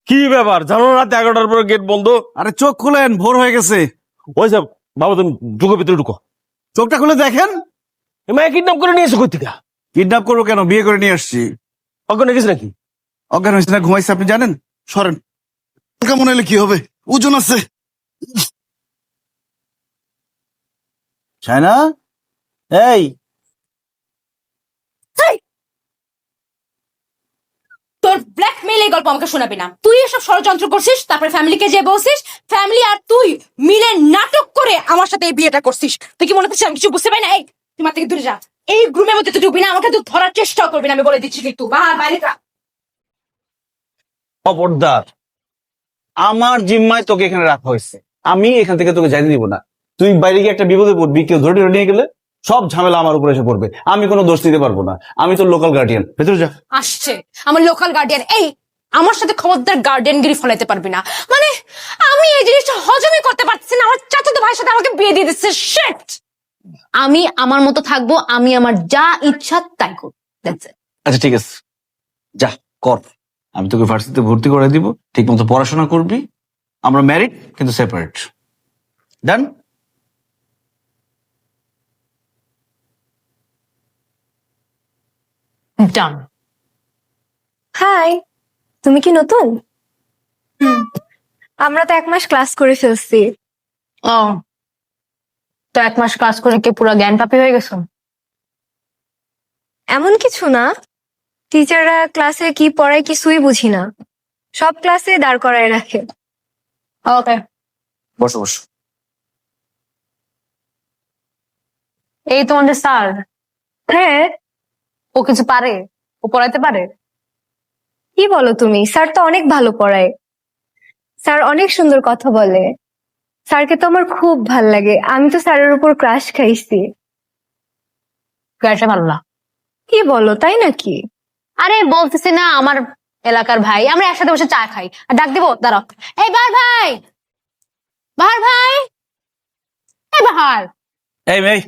কি ব্যাপার জানো রাত 11টার পরে গেট বন্ধ? আরে চোখ খুলেন, ভোর হয়ে গেছে। ওই সব বাবা তুমি ঢুকো ভিতরে ঢুকো। চোখটা খুলে দেখেন। এ মায়া কিডন্যাপ করে নিয়ে এসো কই থেকে? কিডন্যাপ করবো কেন? বিয়ে করে নিয়ে আসছি। অজ্ঞান গেছে নাকি? অজ্ঞান হয়েছে না ঘুমাইছে আপনি জানেন? সরেন। কেমন হলে কি হবে, ওজন আছে। চায়না এই তোর ব্ল্যাকমেইল এই গল্প আমাকে শোনাবি না। তুই এসব ষড়যন্ত্র করছিস, তারপরে ফ্যামিলিকে যে বলছিস, ফ্যামিলি আর তুই মিলে নাটক করে আমার সাথে এই বিয়েটা করছিস। তুই কি মনে করছিস আমি কিছু বুঝতে পারি না? এই তুই মার থেকে দূরে যা। এই গ্রুমের মধ্যে তুই ঢুকবি না, আমাকে তুই ধরার চেষ্টাও করবি না, আমি বলে দিচ্ছি কিন্তু। বাইরে যা। খবরদার, আমার জিম্মায় তোকে এখানে রাখা হয়েছে, আমি এখান থেকে তোকে যাইতে দিব না। তুই বাইরে গিয়ে একটা বিপদে পড়বি, কেউ ধরে ধরে নিয়ে গেলে সব ঝামেলা আমার উপরে এসে পড়বে। আমি কোনো দোষ দিতে পারবো না, আমি তোর লোকাল গার্ডিয়ান। ভেতরে যা। আসছে আমার লোকাল গার্ডিয়ান। এই আমার সাথে খবরদার গার্ডিয়ানগিরি ফলাইতে পারবি না। মানে আমি এই জিনিসটা হজমই করতে পারতেছি না, আমার চাচাতো ভাইয়ের সাথে আমাকে বিয়ে দিয়ে দিচ্ছে। শিট! আমি আমার মতো থাকবো, আমি আমার যা ইচ্ছা তাই করব। That's it. আচ্ছা ঠিক আছে, যা কর। আমি তোকে ভার্সিটিতে ভর্তি করে দিব, ঠিক মতো পড়াশোনা করবি। আমরা ম্যারিড কিন্তু সেপারেট। ডান? ডান। হাই, তুমি কি নতুন? আমরা তো 1 মাস ক্লাস করে ফেলছি। ও, তো 1 মাস ক্লাস করে কি পুরো জ্ঞান পাপি হয়ে গেছো? এমন কিছু না, টিচাররা ক্লাসে কি পড়ায় কিছুই বুঝি না, সব ক্লাসে দাঁড় করায় রাখে। ওকে। বসো বসো। এই তোমাদের স্যার? হ্যাঁ। ও কিছু পারে? ও পড়াইতে পারে? কি বলো তুমি? স্যার তো অনেক ভালো পড়ায়, স্যার অনেক সুন্দর কথা বলে, স্যারকে তো আমার খুব ভাল লাগে। আমি তো স্যারের উপর ক্রাশ খাইছি। গাড়িটা ভালো না। কি বলো, তাই নাকি? আরে বলতেছি না, আমার এলাকার ভাই, আমরা একসাথে বসে চা খাই। আর ডাক দিব, দাঁড়াও। এই বাহার ভাই, বাহার ভাই, এই বাহার। এই মেয়ে,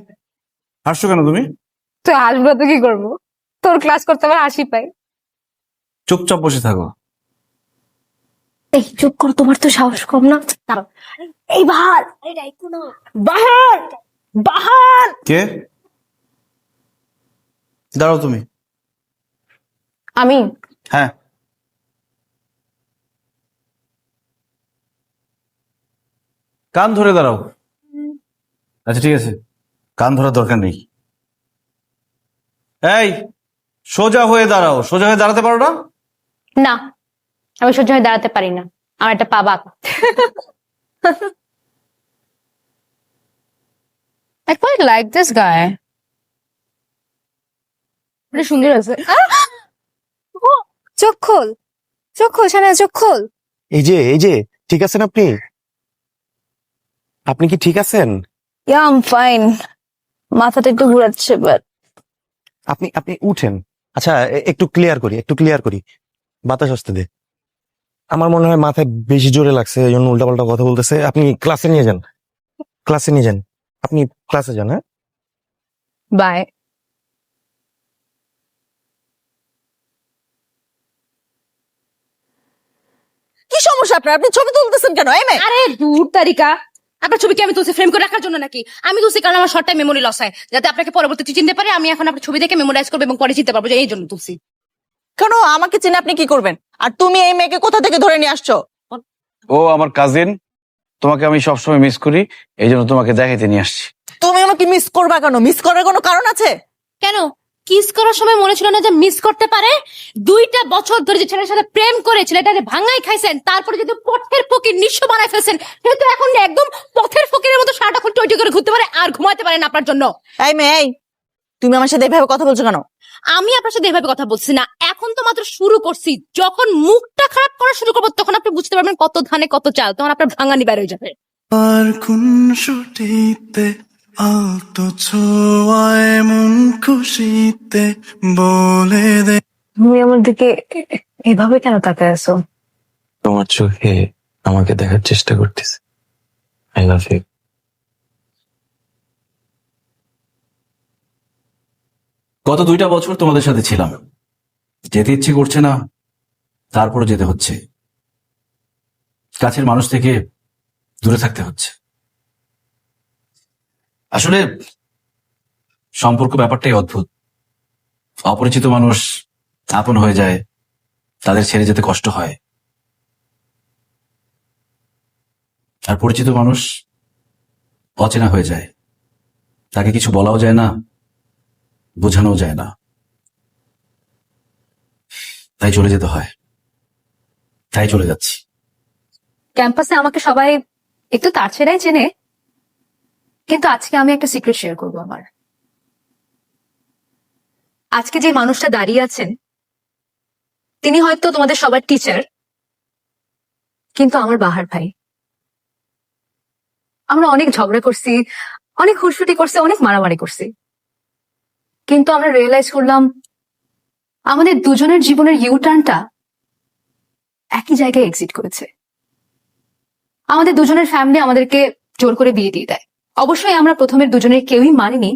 হাসছো কেন তুমি? তুই হাসবো তো কি করবো? তোর ক্লাস করতে আমার হাসি পায়। চুপচাপ বসে থাকো। এই চুপ করো, তোমার তো সাহস কম না। দাঁড়াও। এই বাহার, আরে ডাইকো না। বাহার, বাহার। কে? দাঁড়াও তুমি। আমি? হ্যাঁ। কান ধরে দাঁড়াও। আচ্ছা ঠিক আছে, কান ধরার দরকার নেই। এই সোজা হয়ে দাঁড়াও। সোজা হয়ে দাঁড়াতে পারো না? না, আমি সহ্য হয়ে দাঁড়াতে পারি না, আমার একটা পা বাঁকা। I quite like this guy. এটা সুন্দর আছে। চোখ খোল, চোখ খোল সানা, চোখ খোল। এই যে ঠিক আছেন আপনি? আপনি কি ঠিক আছেন? Yeah, I'm fine. মাথাটা একটু ঘুরাচ্ছে, বাট আপনি আপনি উঠেন। আচ্ছা একটু ক্লিয়ার করি, বাতাস আসতে দে। আমার মনে হয় মাথায় বেশি জোরে লাগছে, এই জন্য উল্টাপাল্টা কথা বলতেছে। আপনি ক্লাসে নিয়ে যান, আপনি ক্লাসে যান। হ্যাঁ, বাই। কি সমস্যা আপনার? আপনি ছবি তুলতেছেন কেন? আরে দূর তারিকা, আপনার ছবি কি আমি তুলছি ফ্রেম করে রাখার জন্য নাকি? আমি তুলছি কারণ আমার শর্ট টাইম মেমোরি লস হয়, যাতে আপনাকে পরবর্তীতে চিনতে পারে। আমি এখন আপনার ছবি দেখে মেমোরাইজ করবো এবং পরে চিনতে পারবো, যে এই জন্য তুলছি। কেন আমাকে চিনে আপনি কি করবেন? আর তুমি এই মেয়েকে কোথা থেকে ধরে নিয়ে আসছো? ও আমার কাজিন, তোমাকে আমি সবসময় মিস করি, এই জন্য তোমাকে দেখাইতে নিয়ে আসছি। তুমি আমাকে মিস করবা কেন? মিস করার কোনো কারণ আছে? কেন? কিস করার সময় মনে ছিল না যে মিস করতে পারে? 2টা বছর ধরে যে ছেলের সাথে প্রেম করে ছেলেটাকে ভাঙাই খাইছেন, তারপরে যদি পথের ফকির নিঃস্ব বানায় ফেলছেন, সেহেতু এখন একদম পথের ফকিরের মতো সারাটাক্ষণ টইটই করে ঘুরতে পারে আর ঘুমাতে পারে না আপনার জন্য। এই মেয়ে, এই, তুমি আমার সাথে এভাবে কথা বলছো কেন? আমি আপনার সাথে এভাবে কথা বলছি না, এখন তো মাত্র শুরু করছি। যখন মুখটা খারাপ করা শুরু করবো তখন আপনি বুঝতে পারবেন কত ধানে কত চাল, তখন আপনার ভাঙানি বের হয়ে যাবে। আর খুনসুটিতে আলতো ছোঁয়ায় মন খুশিতে বলে দে। তুমি আমার দিকে এভাবে কেন তাকায় আছো? তোমার চোখে আমাকে দেখার চেষ্টা করতেছে। I love you. গত 2টা বছর তোমাদের সাথে ছিলাম, যেতে ইচ্ছে করছে না, তারপরে যেতে হচ্ছে। কাছের মানুষ থেকে দূরে থাকতে হচ্ছে। আসলে সম্পর্ক ব্যাপারটাই অদ্ভুত। অপরিচিত মানুষ আপন হয়ে যায়, তাদের ছেড়ে যেতে কষ্ট হয়। আর পরিচিত মানুষ অচেনা হয়ে যায়, তাকে কিছু বলাও যায় না, বোঝানোও যায় না, তাই চলে যেতে হয়। তাই চলে যাচ্ছি। ক্যাম্পাসে আমাকে সবাই একটু তার ছেড়াই চেনে, কিন্তু আজকে আমি একটা সিক্রেট শেয়ার করবো আমার। আজকে যে মানুষটা দাঁড়িয়ে আছেন তিনি হয়তো তোমাদের সবার টিচার, কিন্তু আমার বাহার ভাই। আমরা অনেক ঝগড়া করছি, অনেক খুনসুটি করছি, অনেক মারামারি করছি, কিন্তু আমরা রিয়েলাইজ করলাম আমাদের দুজনের জীবনের ইউটার্নটা একই জায়গায় এক্সিট করেছে। আমাদের দুজনের ফ্যামিলি আমাদেরকে জোর করে বিয়ে দিয়ে দেয়। অবশ্যই আমরা প্রথমের দুজনের কেউই মানিনি,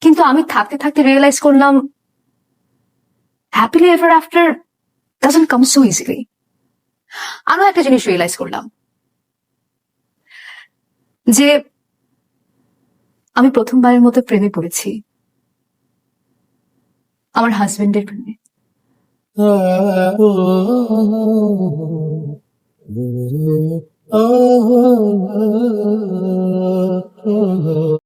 কিন্তু আমি থাকতে থাকতে রিয়েলাইজ করলাম happily ever after doesn't come so easily. আরো একটা জিনিস রিয়েলাইজ করলাম যে আমি প্রথমবারের মতো প্রেমে পড়েছি, আমার হাজবেন্ডের প্রেমে।